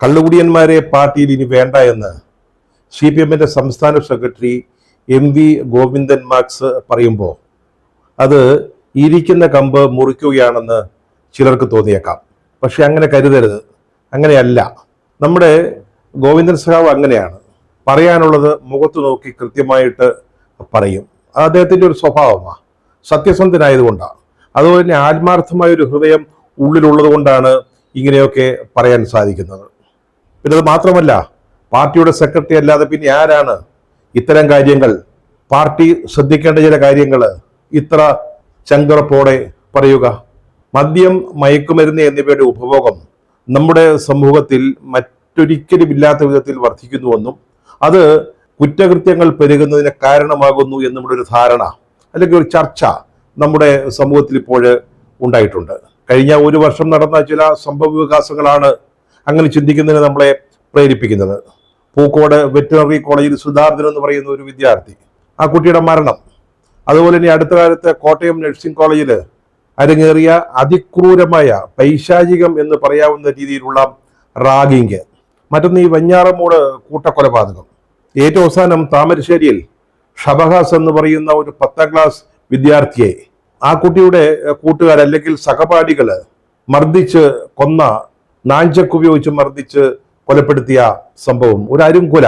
കള്ളുകുടിയന്മാരെ പാർട്ടിയിൽ ഇനി വേണ്ട എന്ന് CPM സംസ്ഥാന സെക്രട്ടറി MV ഗോവിന്ദൻ മാക്സ് പറയുമ്പോൾ അത് ഇരിക്കുന്ന കമ്പ് മുറിക്കുകയാണെന്ന് ചിലർക്ക് തോന്നിയേക്കാം. പക്ഷെ അങ്ങനെ കരുതരുത്, അങ്ങനെയല്ല. നമ്മുടെ ഗോവിന്ദൻ സഖാവ് അങ്ങനെയാണ്, പറയാനുള്ളത് മുഖത്ത് നോക്കി കൃത്യമായിട്ട് പറയും. അദ്ദേഹത്തിൻ്റെ ഒരു സ്വഭാവമാണ്, സത്യസന്ധനായതുകൊണ്ടാണ്. അതുപോലെ തന്നെ ആത്മാർത്ഥമായൊരു ഹൃദയം ഉള്ളിലുള്ളത് കൊണ്ടാണ് ഇങ്ങനെയൊക്കെ പറയാൻ സാധിക്കുന്നത്. പിന്നെ അത് മാത്രമല്ല, പാർട്ടിയുടെ സെക്രട്ടറി അല്ലാതെ പിന്നെ ആരാണ് ഇത്തരം കാര്യങ്ങൾ, പാർട്ടി ശ്രദ്ധിക്കേണ്ട ചില കാര്യങ്ങൾ ഇത്ര ചങ്കുറപ്പോടെ പറയുക? മദ്യം, മയക്കുമരുന്ന് എന്നിവയുടെ ഉപഭോഗം നമ്മുടെ സമൂഹത്തിൽ മറ്റൊരിക്കലും ഇല്ലാത്ത വിധത്തിൽ വർദ്ധിക്കുന്നുവെന്നും അത് കുറ്റകൃത്യങ്ങൾ പെരുകുന്നതിന് കാരണമാകുന്നു എന്നുമുള്ള ഒരു ധാരണ അല്ലെങ്കിൽ ഒരു ചർച്ച നമ്മുടെ സമൂഹത്തിൽ ഇപ്പോൾ ഉണ്ടായിട്ടുണ്ട്. കഴിഞ്ഞ ഒരു വർഷം നടന്ന ചില സംഭവ വികാസങ്ങളാണ് അങ്ങനെ ചിന്തിക്കുന്നതിന് നമ്മളെ പ്രേരിപ്പിക്കുന്നത്. പൂക്കോട് വെറ്റിനറി കോളേജിൽ സുധാർദ്ദൻ എന്ന് പറയുന്ന ഒരു വിദ്യാർത്ഥി, ആ കുട്ടിയുടെ മരണം, അതുപോലെ തന്നെ അടുത്ത കാലത്ത് കോട്ടയം നഴ്സിംഗ് കോളേജിൽ അരങ്ങേറിയ അതിക്രൂരമായ പൈശാചികം എന്ന് പറയാവുന്ന രീതിയിലുള്ള റാഗിങ്, മറ്റൊന്ന് ഈ വെഞ്ഞാറമൂട് കൂട്ടക്കൊലപാതകം, ഏറ്റവും അവസാനം താമരശ്ശേരിയിൽ ഷബഹാസ് എന്ന് പറയുന്ന ഒരു 10ാം ക്ലാസ് വിദ്യാർത്ഥിയെ ആ കുട്ടിയുടെ കൂട്ടുകാർ അല്ലെങ്കിൽ സഹപാഠികൾ മർദ്ദിച്ച് കൊന്ന, നാഞ്ചക്കുപയോഗിച്ച് മർദ്ദിച്ച് കൊലപ്പെടുത്തിയ സംഭവം, ഒരു അരുംകൊല.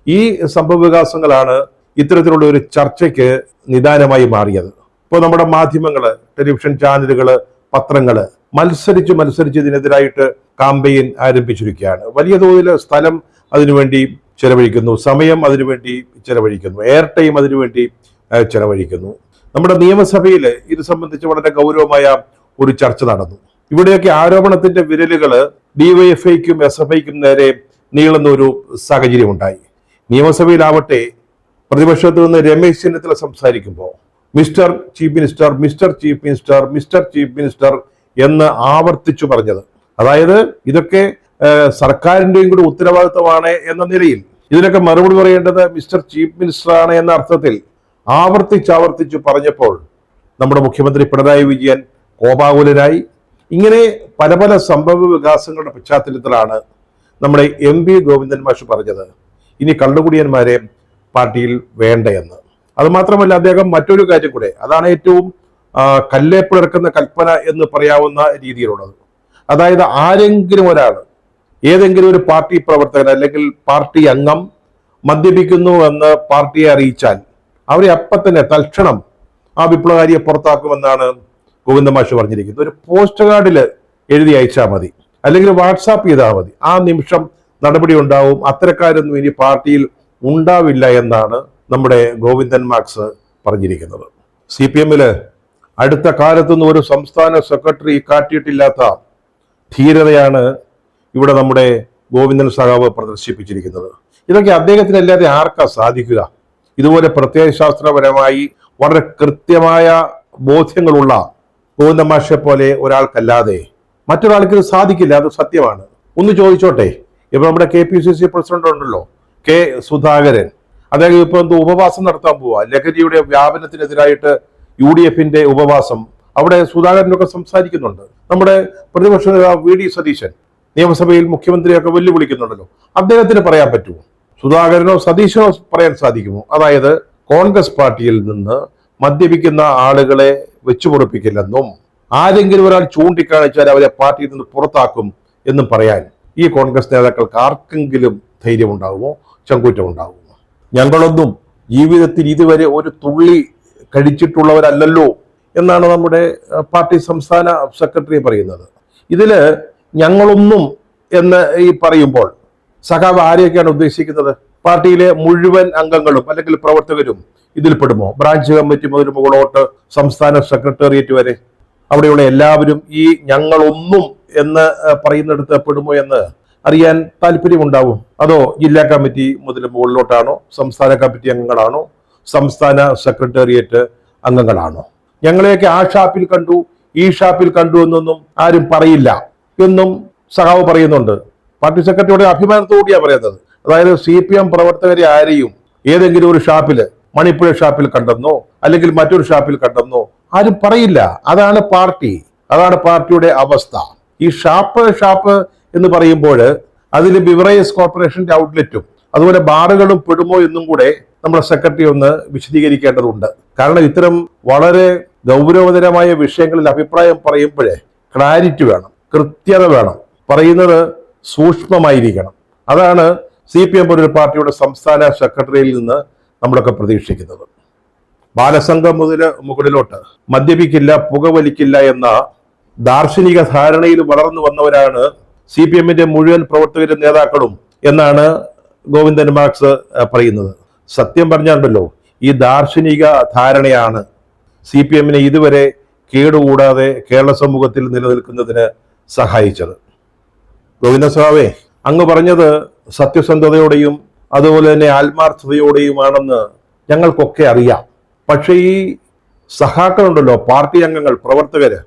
ഈ സംഭവ വികാസങ്ങളാണ് ഇത്തരത്തിലുള്ള ഒരു ചർച്ചയ്ക്ക് നിദാനമായി മാറിയത്. ഇപ്പോൾ നമ്മുടെ മാധ്യമങ്ങൾ, ടെലിവിഷൻ ചാനലുകൾ, പത്രങ്ങൾ മത്സരിച്ച് ഇതിനെതിരായിട്ട് കാമ്പയിൻ ആരംഭിച്ചിരിക്കുകയാണ്. വലിയ തോതിൽ സ്ഥലം അതിനുവേണ്ടി ചെലവഴിക്കുന്നു, സമയം അതിനുവേണ്ടി ചെലവഴിക്കുന്നു, എയർ ടൈം അതിനുവേണ്ടി ചെലവഴിക്കുന്നു. നമ്മുടെ നിയമസഭയിൽ ഇത് സംബന്ധിച്ച് വളരെ ഗൗരവമായ ഒരു ചർച്ച നടന്നു. ഇവിടെയൊക്കെ ആരോപണത്തിന്റെ വിരലുകൾ DYFIക്കും SFIക്കും നേരെ നീളുന്ന ഒരു സാഹചര്യം ഉണ്ടായി. നിയമസഭയിലാവട്ടെ, പ്രതിപക്ഷത്തു നിന്ന് രമേശ് ചെന്നിത്തല സംസാരിക്കുമ്പോൾ mister chief minister, mister chief minister, mister chief minister എന്ന് ആവർത്തിച്ചു പറഞ്ഞത്, അതായത് ഇതൊക്കെ സർക്കാരിന്റെയും കൂടി ഉത്തരവാദിത്വമാണ് എന്ന നിലയിൽ ഇതിനൊക്കെ മറുപടി പറയേണ്ടത് മിസ്റ്റർ ചീഫ് മിനിസ്റ്റർ ആണ് എന്ന അർത്ഥത്തിൽ ആവർത്തിച്ചു പറഞ്ഞപ്പോൾ നമ്മുടെ മുഖ്യമന്ത്രി പിണറായി വിജയൻ കോപാകുലനായി. ഇങ്ങനെ പല പല സംഭവ വികാസങ്ങളുടെ പശ്ചാത്തലത്തിലാണ് നമ്മുടെ MV ഗോവിന്ദൻ മാഷ് പറഞ്ഞത് ഇനി കള്ളുകുടിയന്മാരെ പാർട്ടിയിൽ വേണ്ടയെന്ന്. അത് മാത്രമല്ല, അദ്ദേഹം മറ്റൊരു കാര്യം കൂടെ, അതാണ് ഏറ്റവും കല്ലേപ്പിളർക്കുന്ന കൽപ്പന എന്ന് പറയാവുന്ന രീതിയിലുള്ളത്. അതായത് ആരെങ്കിലും ഒരാൾ, ഏതെങ്കിലും ഒരു പാർട്ടി പ്രവർത്തകൻ അല്ലെങ്കിൽ പാർട്ടി അംഗം മദ്യപിക്കുന്നു എന്ന് പാർട്ടിയെ അറിയിച്ചാൽ അവരെ അപ്പം തന്നെ തൽക്ഷണം ആ വിപ്ലവകാരിയെ പുറത്താക്കുമെന്നാണ് ഗോവിന്ദ മാഷ് പറഞ്ഞിരിക്കുന്നത്. ഒരു പോസ്റ്റ് കാർഡിൽ എഴുതി അയച്ചാൽ മതി, അല്ലെങ്കിൽ വാട്സാപ്പ് ചെയ്താൽ മതി, ആ നിമിഷം നടപടി ഉണ്ടാവും. അത്തരക്കാരൊന്നും ഇനി പാർട്ടിയിൽ ഉണ്ടാവില്ല എന്നാണ് നമ്മുടെ ഗോവിന്ദൻ മാക്സ് പറഞ്ഞിരിക്കുന്നത്. CPM അടുത്ത കാലത്തൊന്നും ഒരു സംസ്ഥാന സെക്രട്ടറി കാട്ടിയിട്ടില്ലാത്ത ധീരതയാണ് ഇവിടെ നമ്മുടെ ഗോവിന്ദൻ സഖാവ് പ്രദർശിപ്പിച്ചിരിക്കുന്നത്. ഇതൊക്കെ അദ്ദേഹത്തിന് അല്ലാതെ ആർക്കാ സാധിക്കുക? ഇതുപോലെ പ്രത്യയശാസ്ത്രപരമായി വളരെ കൃത്യമായ ബോധ്യങ്ങളുള്ള ഗോവിന്ദൻ മാഷെ പോലെ ഒരാൾക്കല്ലാതെ മറ്റൊരാൾക്ക് ഇത് സാധിക്കില്ല, അത് സത്യമാണ്. ഒന്ന് ചോദിച്ചോട്ടെ, ഇപ്പൊ നമ്മുടെ KPCC പ്രസിഡന്റ് ഉണ്ടല്ലോ, K സുധാകരൻ, അദ്ദേഹം ഇപ്പൊ എന്തോ ഉപവാസം നടത്താൻ പോവാ, ലഹരിയുടെ വ്യാപനത്തിനെതിരായിട്ട് UDFന്റെ ഉപവാസം. അവിടെ സുധാകരനൊക്കെ സംസാരിക്കുന്നുണ്ട്. നമ്മുടെ പ്രതിപക്ഷ നേതാവ് VD സതീശൻ നിയമസഭയിൽ മുഖ്യമന്ത്രിയൊക്കെ വെല്ലുവിളിക്കുന്നുണ്ടല്ലോ. അദ്ദേഹത്തിന് പറയാൻ പറ്റുമോ? സുധാകരനോ സതീശനോ പറയാൻ സാധിക്കുമോ? അതായത് കോൺഗ്രസ് പാർട്ടിയിൽ നിന്ന് മദ്യപിക്കുന്ന ആളുകളെ വെച്ചുപൊറിപ്പിക്കില്ലെന്നും ആരെങ്കിലും ഒരാൾ ചൂണ്ടിക്കാണിച്ചാൽ അവരെ പാർട്ടിയിൽ നിന്ന് പുറത്താക്കും എന്നും പറയാൻ ഈ കോൺഗ്രസ് നേതാക്കൾക്ക് ആർക്കെങ്കിലും ധൈര്യം ഉണ്ടാകുമോ, ചങ്കൂറ്റം ഉണ്ടാകുമോ? ഞങ്ങളൊന്നും ജീവിതത്തിൽ ഇതുവരെ ഒരു തുള്ളി കഴിച്ചിട്ടുള്ളവരല്ലല്ലോ എന്നാണ് നമ്മുടെ പാർട്ടി സംസ്ഥാന സെക്രട്ടറി പറയുന്നത്. ഇതില് ഞങ്ങളൊന്നും എന്ന് ഈ പറയുമ്പോൾ സഖാവ് ആരെയൊക്കെയാണ് ഉദ്ദേശിക്കുന്നത്? പാർട്ടിയിലെ മുഴുവൻ അംഗങ്ങളും അല്ലെങ്കിൽ പ്രവർത്തകരും ഇതിൽപ്പെടുമോ? ബ്രാഞ്ച് കമ്മിറ്റി മുതൽ മുകളോട്ട് സംസ്ഥാന സെക്രട്ടേറിയറ്റ് വരെ അവിടെയുള്ള എല്ലാവരും ഈ ഞങ്ങളൊന്നും എന്ന് പറയുന്നിടത്ത് പെടുമോ എന്ന് അറിയാൻ താല്പര്യമുണ്ടാവും. അതോ ജില്ലാ കമ്മിറ്റി മുതൽ മുകളിലോട്ടാണോ? സംസ്ഥാന കമ്മിറ്റി അംഗങ്ങളാണോ? സംസ്ഥാന സെക്രട്ടേറിയറ്റ് അംഗങ്ങളാണോ? ഞങ്ങളെയൊക്കെ ആ ഷാപ്പിൽ കണ്ടു, ഈ ഷാപ്പിൽ കണ്ടു എന്നൊന്നും ആരും പറയില്ല എന്നും സഖാവ് പറയുന്നുണ്ട്. പാർട്ടി സെക്രട്ടറിയുടെ അഭിമാനത്തോടെയാണ് പറയുന്നത്. അതായത് CPM പ്രവർത്തകരെ ആരെയും ഏതെങ്കിലും ഒരു ഷാപ്പിൽ, മണിപ്പുഴ ഷാപ്പിൽ കണ്ടെന്നോ അല്ലെങ്കിൽ മറ്റൊരു ഷാപ്പിൽ കണ്ടെന്നോ ആരും പറയില്ല. അതാണ് പാർട്ടി, അതാണ് പാർട്ടിയുടെ അവസ്ഥ. ഈ ഷാപ്പ് എന്ന് പറയുമ്പോൾ അതിൽ ബിവറേജസ് കോർപ്പറേഷന്റെ ഔട്ട്ലെറ്റും അതുപോലെ ബാറുകളും പെടുമോ എന്നും കൂടെ നമ്മുടെ സെക്രട്ടറി ഒന്ന് വിശദീകരിക്കേണ്ടതുണ്ട്. കാരണം ഇത്തരം വളരെ ഗൗരവതരമായ വിഷയങ്ങളിൽ അഭിപ്രായം പറയുമ്പോഴേ ക്ലാരിറ്റി വേണം, കൃത്യത വേണം, പറയുന്നത് സൂക്ഷ്മമായിരിക്കണം. അതാണ് CPM ഒരു പാർട്ടിയുടെ സംസ്ഥാന സെക്രട്ടറിയിൽ നിന്ന് നമ്മളൊക്കെ പ്രതീക്ഷിക്കുന്നത്. ബാലസംഘം മുതൽ മുകളിലോട്ട് മദ്യപിക്കില്ല, പുകവലിക്കില്ല എന്ന ദാർശനിക ധാരണയിൽ വളർന്നു വന്നവരാണ് CPM മുഴുവൻ പ്രവർത്തകരും നേതാക്കളും എന്നാണ് ഗോവിന്ദൻ മാർക്സ് പറയുന്നത്. സത്യം പറഞ്ഞാണ്ടല്ലോ, ഈ ദാർശനിക ധാരണയാണ് CPM ഇതുവരെ കേടുകൂടാതെ കേരള സമൂഹത്തിൽ നിലനിൽക്കുന്നതിന് സഹായിച്ചത്. ഗോവിന്ദ സഹാവേ, അങ്ങ് പറഞ്ഞത് സത്യസന്ധതയോടെയും അതുപോലെ തന്നെ ആത്മാർത്ഥതയോടെയുമാണെന്ന് ഞങ്ങൾക്കൊക്കെ അറിയാം. പക്ഷേ ഈ സഹാക്കളുണ്ടല്ലോ, പാർട്ടി അംഗങ്ങൾ, പ്രവർത്തകര്,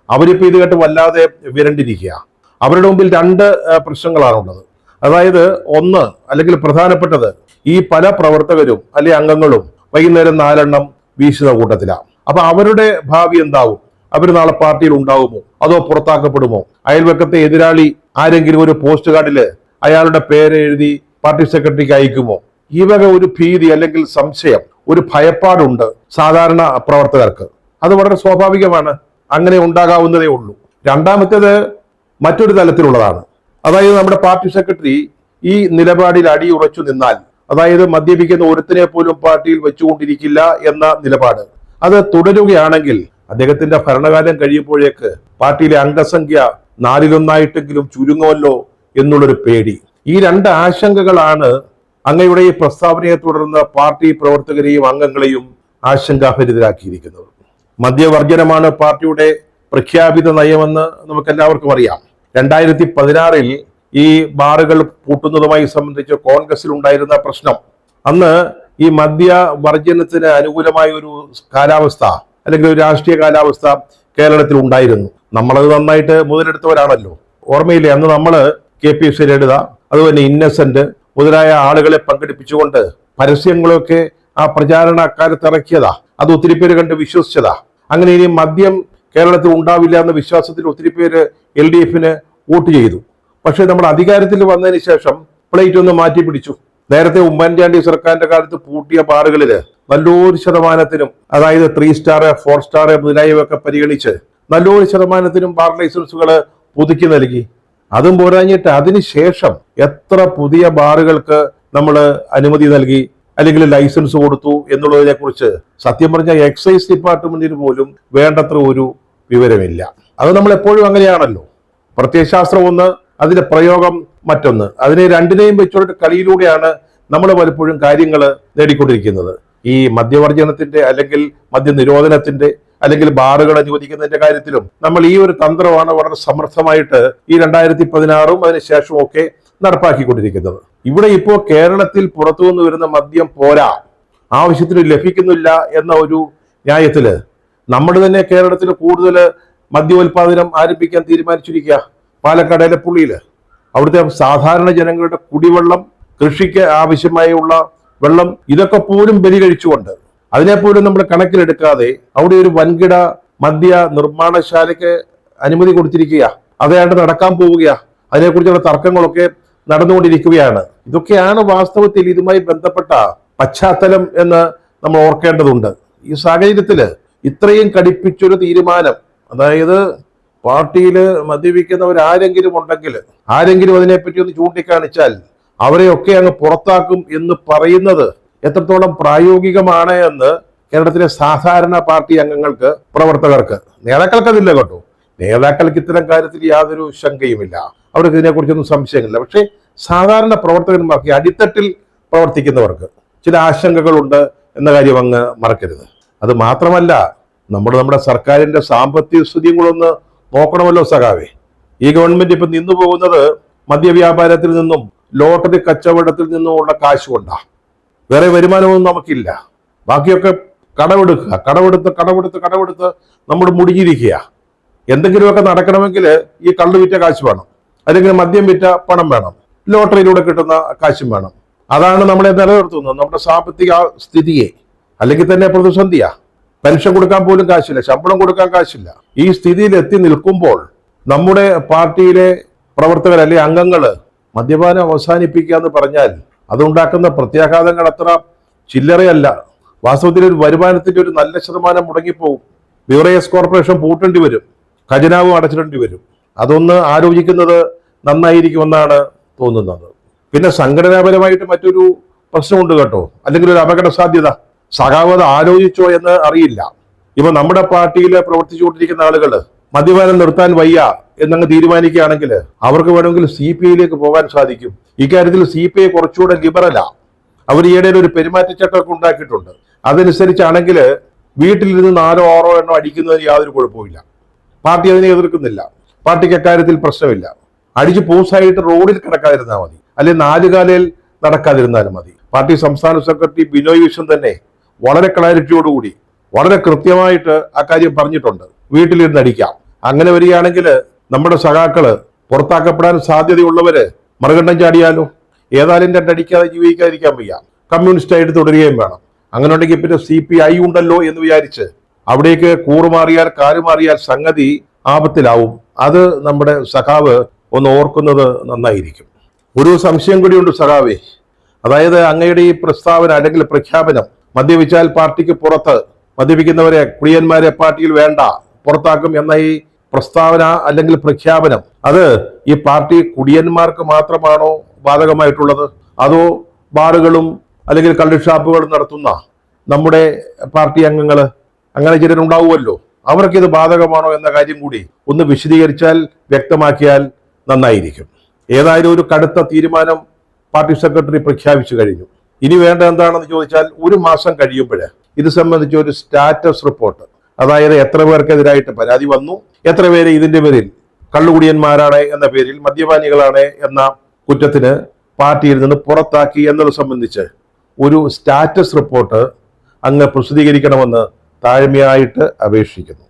അവരിപ്പോ ഇത് കേട്ട് വല്ലാതെ വിരണ്ടിരിക്കുക. അവരുടെ മുമ്പിൽ രണ്ട് പ്രശ്നങ്ങളാണുള്ളത്. അതായത് ഒന്ന്, അല്ലെങ്കിൽ പ്രധാനപ്പെട്ടത്, ഈ പല പ്രവർത്തകരും അല്ലെ അംഗങ്ങളും വൈകുന്നേരം 4 എണ്ണം വീശുന്ന കൂട്ടത്തിലാണ്. അപ്പൊ അവരുടെ ഭാവി എന്താവും? അവർ നാളെ പാർട്ടിയിൽ ഉണ്ടാവുമോ അതോ പുറത്താക്കപ്പെടുമോ? അയൽവക്കത്തെ എതിരാളി ആരെങ്കിലും ഒരു പോസ്റ്റ് കാർഡില് അയാളുടെ പേര് എഴുതി പാർട്ടി സെക്രട്ടറിക്ക് അയക്കുമോ? ഈ വക ഒരു ഭീതി അല്ലെങ്കിൽ സംശയം, ഒരു ഭയപ്പാടുണ്ട് സാധാരണ പ്രവർത്തകർക്ക്. അത് വളരെ സ്വാഭാവികമാണ്, അങ്ങനെ ഉണ്ടാകാവുന്നതേ ഉള്ളൂ. രണ്ടാമത്തേത് മറ്റൊരു തലത്തിലുള്ളതാണ്. അതായത് നമ്മുടെ പാർട്ടി സെക്രട്ടറി ഈ നിലപാടിൽ അടിയുറച്ചു നിന്നാൽ, അതായത് മദ്യപിക്കുന്ന ഒരുത്തിനെ പോലും പാർട്ടിയിൽ വെച്ചുകൊണ്ടിരിക്കില്ല എന്ന നിലപാട്, അത് തുടരുകയാണെങ്കിൽ അദ്ദേഹത്തിന്റെ ഭരണകാലം കഴിയുമ്പോഴേക്ക് പാർട്ടിയിലെ അംഗസംഖ്യ 4-1 ചുരുങ്ങുമല്ലോ എന്നുള്ളൊരു പേടി. ഈ രണ്ട് ആശങ്കകളാണ് അങ്ങയുടെ ഈ പ്രസ്താവനയെ തുടർന്ന് പാർട്ടി പ്രവർത്തകരെയും അംഗങ്ങളെയും ആശങ്കാഭരിതരാക്കിയിരിക്കുന്നത്. മദ്യവർജനമാണ് പാർട്ടിയുടെ പ്രഖ്യാപിത നയമെന്ന് നമുക്കെല്ലാവർക്കും അറിയാം. 2016 ഈ ബാറുകൾ പൂട്ടുന്നതുമായി സംബന്ധിച്ച് കോൺഗ്രസിൽ ഉണ്ടായിരുന്ന പ്രശ്നം, അന്ന് ഈ മദ്യവർജനത്തിന് അനുകൂലമായ ഒരു കാലാവസ്ഥ അല്ലെങ്കിൽ ഒരു രാഷ്ട്രീയ കാലാവസ്ഥ കേരളത്തിൽ ഉണ്ടായിരുന്നു. നമ്മളത് നന്നായിട്ട് മുതലെടുത്തവരാണല്ലോ. ഓർമ്മയില്ലേ, അന്ന് നമ്മള് KPC ലളിത, അതുപോലെ ഇന്നസെന്റ് മുതലായ ആളുകളെ പങ്കെടുപ്പിച്ചുകൊണ്ട് പരസ്യങ്ങളൊക്കെ ആ പ്രചാരണ അക്കാലത്ത് ഇറക്കിയതാ. അത് ഒത്തിരി പേര് കണ്ട് വിശ്വസിച്ചതാ. അങ്ങനെ ഇനി മദ്യം കേരളത്തിൽ ഉണ്ടാവില്ല എന്ന വിശ്വാസത്തിൽ ഒത്തിരി പേര് LDFന് വോട്ട് ചെയ്തു. പക്ഷെ നമ്മൾ അധികാരത്തിൽ വന്നതിന് ശേഷം പ്ലേറ്റ് ഒന്ന് മാറ്റി പിടിച്ചു. നേരത്തെ ഉമ്മൻചാണ്ടി സർക്കാരിന്റെ കാലത്ത് പൂട്ടിയ ബാറുകളില് നല്ലൊരു ശതമാനത്തിനും, അതായത് 3 സ്റ്റാർ 4 സ്റ്റാർ മുതലായവയൊക്കെ പരിഗണിച്ച് നല്ലൊരു ശതമാനത്തിനും ബാർ ലൈസൻസുകൾ പുതുക്കി നൽകി. അതും പോരാഞ്ഞിട്ട് അതിനുശേഷം എത്ര പുതിയ ബാറുകൾക്ക് നമ്മൾ അനുമതി നൽകി അല്ലെങ്കിൽ ലൈസൻസ് കൊടുത്തു എന്നുള്ളതിനെ കുറിച്ച് സത്യം പറഞ്ഞാൽ എക്സൈസ് ഡിപ്പാർട്ട്മെന്റിന് പോലും വേണ്ടത്ര ഒരു വിവരമില്ല. അത് നമ്മൾ എപ്പോഴും അങ്ങനെയാണല്ലോ. പ്രത്യയശാസ്ത്രം ഒന്ന്, അതിന്റെ പ്രയോഗം മറ്റൊന്ന്. അതിനെ രണ്ടിനെയും വെച്ചുള്ള കളിയിലൂടെയാണ് നമ്മൾ പലപ്പോഴും കാര്യങ്ങൾ നേടിക്കൊണ്ടിരിക്കുന്നത്. ഈ മദ്യവർജനത്തിന്റെ അല്ലെങ്കിൽ മദ്യനിരോധനത്തിന്റെ അല്ലെങ്കിൽ ബാറുകൾ അനുവദിക്കുന്നതിന്റെ കാര്യത്തിലും നമ്മൾ ഈ ഒരു തന്ത്രമാണ് വളരെ സമർത്ഥമായിട്ട് ഈ 2016 അതിനുശേഷവും ഒക്കെ നടപ്പാക്കിക്കൊണ്ടിരിക്കുന്നത്. ഇവിടെ ഇപ്പോൾ കേരളത്തിൽ പുറത്തുനിന്ന് വരുന്ന മദ്യം പോരാ, ആവശ്യത്തിന് ലഭിക്കുന്നില്ല എന്ന ഒരു ന്യായത്തില് നമ്മൾ തന്നെ കേരളത്തിൽ കൂടുതൽ മദ്യോൽപാദനം ആരംഭിക്കാൻ തീരുമാനിച്ചിരിക്കുക. പാലക്കാടിലെ പുള്ളിയില് അവിടുത്തെ സാധാരണ ജനങ്ങളുടെ കുടിവെള്ളം, കൃഷിക്ക് ആവശ്യമായുള്ള വെള്ളം, ഇതൊക്കെ പോലും ബലി കഴിച്ചുകൊണ്ട്, അതിനെപ്പോലും നമ്മൾ കണക്കിലെടുക്കാതെ അവിടെ ഒരു വൻകിട മദ്യ നിർമ്മാണശാലയ്ക്ക് അനുമതി കൊടുത്തിരിക്കുക. അതാണ്ട് നടക്കാൻ പോവുകയാ. അതിനെക്കുറിച്ചുള്ള തർക്കങ്ങളൊക്കെ നടന്നുകൊണ്ടിരിക്കുകയാണ്. ഇതൊക്കെയാണ് വാസ്തവത്തിൽ ഇതുമായി ബന്ധപ്പെട്ട പശ്ചാത്തലം എന്ന് നമ്മൾ ഓർക്കേണ്ടതുണ്ട്. ഈ സാഹചര്യത്തില് ഇത്രയും കടുപ്പിച്ചൊരു തീരുമാനം, അതായത് പാർട്ടിയിൽ മദ്യപിക്കുന്നവരാരെങ്കിലും ഉണ്ടെങ്കിൽ, ആരെങ്കിലും അതിനെപ്പറ്റി ഒന്ന് ചൂണ്ടിക്കാണിച്ചാൽ അവരെയൊക്കെ അങ്ങ് പുറത്താക്കും എന്ന് പറയുന്നത് എത്രത്തോളം പ്രായോഗികമാണ് എന്ന് കേരളത്തിലെ സാധാരണ പാർട്ടി അംഗങ്ങൾക്ക്, പ്രവർത്തകർക്ക്, നേതാക്കൾക്ക് അതില്ല കേട്ടോ. നേതാക്കൾക്ക് ഇത്തരം കാര്യത്തിൽ യാതൊരു ശങ്കയുമില്ല, അവർക്ക് ഇതിനെക്കുറിച്ചൊന്നും സംശയമില്ല. പക്ഷേ സാധാരണ പ്രവർത്തകന്മാർക്ക്, അടിത്തട്ടിൽ പ്രവർത്തിക്കുന്നവർക്ക് ചില ആശങ്കകളുണ്ട് എന്ന കാര്യം അങ്ങ് മറക്കരുത്. അത് മാത്രമല്ല, നമ്മുടെ സർക്കാരിന്റെ സാമ്പത്തിക സ്ഥിതിയും കൂടെ ഒന്ന് നോക്കണമല്ലോ സഖാവേ. ഈ ഗവൺമെന്റ് ഇപ്പൊ നിന്നു പോകുന്നത് മദ്യവ്യാപാരത്തിൽ നിന്നും ലോട്ടറി കച്ചവടത്തിൽ നിന്നുമുള്ള കാശ് കൊണ്ടാണ്. വേറെ വരുമാനമൊന്നും നമുക്കില്ല. ബാക്കിയൊക്കെ കടമെടുത്ത് നമ്മൾ മുടിഞ്ഞിരിക്കുക. എന്തെങ്കിലുമൊക്കെ നടക്കണമെങ്കിൽ ഈ കള്ളു വിറ്റ കാശ് വേണം, അല്ലെങ്കിൽ മദ്യം വിറ്റ പണം വേണം, ലോട്ടറിയിലൂടെ കിട്ടുന്ന കാശും വേണം. അതാണ് നമ്മളെ നിലനിർത്തുന്നത്, നമ്മുടെ സാമ്പത്തിക സ്ഥിതിയെ. അല്ലെങ്കിൽ തന്നെ പ്രതിസന്ധിയാ. പെൻഷൻ കൊടുക്കാൻ പോലും കാശില്ല, ശമ്പളം കൊടുക്കാൻ കാശില്ല. ഈ സ്ഥിതിയിൽ എത്തി നിൽക്കുമ്പോൾ നമ്മുടെ പാർട്ടിയിലെ പ്രവർത്തകർ അല്ലെങ്കിൽ അംഗങ്ങള് മദ്യപാനം അവസാനിപ്പിക്കുക എന്ന് പറഞ്ഞാൽ അതുണ്ടാക്കുന്ന പ്രത്യാഘാതങ്ങൾ അത്ര ചില്ലറയല്ല. വാസ്തവത്തിൽ ഒരു വരുമാനത്തിന്റെ ഒരു നല്ല ശതമാനം മുടങ്ങിപ്പോകും. ബിവറേജസ് കോർപ്പറേഷൻ പൂട്ടേണ്ടി വരും, ഖജനാവും അടച്ചിടേണ്ടി വരും. അതൊന്ന് ആലോചിക്കുന്നത് നന്നായിരിക്കുമെന്നാണ് തോന്നുന്നത്. പിന്നെ സംഘടനാപരമായിട്ട് മറ്റൊരു പ്രശ്നമുണ്ട് കേട്ടോ, അല്ലെങ്കിൽ ഒരു അപകട സാധ്യത. സഖാവത് ആലോചിച്ചോ എന്ന് അറിയില്ല. ഇപ്പൊ നമ്മുടെ പാർട്ടിയിൽ പ്രവർത്തിച്ചുകൊണ്ടിരിക്കുന്ന ആളുകൾ മദ്യപാനം നിർത്താൻ വയ്യ എന്നങ്ങ് തീരുമാനിക്കുകയാണെങ്കിൽ അവർക്ക് വേണമെങ്കിൽ CPI പോകാൻ സാധിക്കും. ഇക്കാര്യത്തിൽ CPI കുറച്ചുകൂടെ ലിബറലാ. അവർ ഈയിടെ ഒരു പെരുമാറ്റച്ചട്ടമൊക്കെ ഉണ്ടാക്കിയിട്ടുണ്ട്. അതനുസരിച്ചാണെങ്കിൽ വീട്ടിലിരുന്ന് 4 or 6 എണ്ണം അടിക്കുന്നതിന് യാതൊരു കുഴപ്പമില്ല. പാർട്ടി അതിനെ എതിർക്കുന്നില്ല. പാർട്ടിക്ക് അക്കാര്യത്തിൽ പ്രശ്നമില്ല. അടിച്ച് പൂസായിട്ട് റോഡിൽ കിടക്കാതിരുന്നാൽ മതി, അല്ലെങ്കിൽ 4 കാലിൽ നടക്കാതിരുന്നാലും മതി. പാർട്ടി സംസ്ഥാന സെക്രട്ടറി ബിനോയ് വിശ്വം തന്നെ വളരെ ക്ലാരിറ്റിയോടുകൂടി വളരെ കൃത്യമായിട്ട് അക്കാര്യം പറഞ്ഞിട്ടുണ്ട്. വീട്ടിലിരുന്ന് അടിക്കാം. അങ്ങനെ വരികയാണെങ്കിൽ നമ്മുടെ സഖാക്കള് പുറത്താക്കപ്പെടാൻ സാധ്യതയുള്ളവര് മറുകണ്ഠം ചാടിയാലോ? ഏതായാലും രണ്ടടിക്കാതെ ജീവിക്കാതിരിക്കാൻ വയ്യ. കമ്മ്യൂണിസ്റ്റായിട്ട് തുടരുകയും വേണം. അങ്ങനെ ഉണ്ടെങ്കിൽ പിന്നെ CPI ഉണ്ടല്ലോ എന്ന് വിചാരിച്ച് അവിടേക്ക് കൂറുമാറിയാൽ കാലുമാറിയാൽ സംഗതി ആപത്തിലാവും. അത് നമ്മുടെ സഖാവ് ഒന്ന് ഓർക്കുന്നത് നന്നായിരിക്കും. ഒരു സംശയം കൂടിയുണ്ട് സഖാവേ. അതായത് അങ്ങയുടെ ഈ പ്രസ്താവന അല്ലെങ്കിൽ പ്രഖ്യാപനം, മദ്യപിച്ചാൽ പാർട്ടിക്ക് പുറത്ത്, മദ്യപിക്കുന്നവരെ കുടിയന്മാരെ പാർട്ടിയിൽ വേണ്ട, പുറത്താക്കും എന്ന ഈ പ്രസ്താവന അല്ലെങ്കിൽ പ്രഖ്യാപനം, അത് ഈ പാർട്ടി കുടിയന്മാർക്ക് മാത്രമാണോ ബാധകമായിട്ടുള്ളത്? അതോ ബാറുകളും അല്ലെങ്കിൽ കള്ള് ഷാപ്പുകളും നടത്തുന്ന നമ്മുടെ പാർട്ടി അംഗങ്ങൾ, അങ്ങനെ ചിലരുണ്ടാവുമല്ലോ, അവർക്കിത് ബാധകമാണോ എന്ന കാര്യം കൂടി ഒന്ന് വിശദീകരിച്ചാൽ, വ്യക്തമാക്കിയാൽ നന്നായിരിക്കും. ഏതായാലും ഒരു കടുത്ത തീരുമാനം പാർട്ടി സെക്രട്ടറി പ്രഖ്യാപിച്ചു കഴിഞ്ഞു. ഇനി വേണ്ട എന്താണെന്ന് ചോദിച്ചാൽ 1 മാസം കഴിയുമ്പോൾ ഇത് സംബന്ധിച്ച് ഒരു സ്റ്റാറ്റസ് റിപ്പോർട്ട്, അതായത് എത്ര പേർക്കെതിരായിട്ട് പരാതി വന്നു, എത്ര പേര് ഇതിന്റെ പേരിൽ കള്ളുകുടിയന്മാരാണ് എന്ന പേരിൽ, മദ്യപാനികളാണ് എന്ന കുറ്റത്തിന് പാർട്ടിയിൽ നിന്ന് പുറത്താക്കി എന്നത് സംബന്ധിച്ച് ഒരു സ്റ്റാറ്റസ് റിപ്പോർട്ട് അങ്ങ് പ്രസിദ്ധീകരിക്കണമെന്ന് താഴ്മയായിട്ട് അപേക്ഷിക്കുന്നു.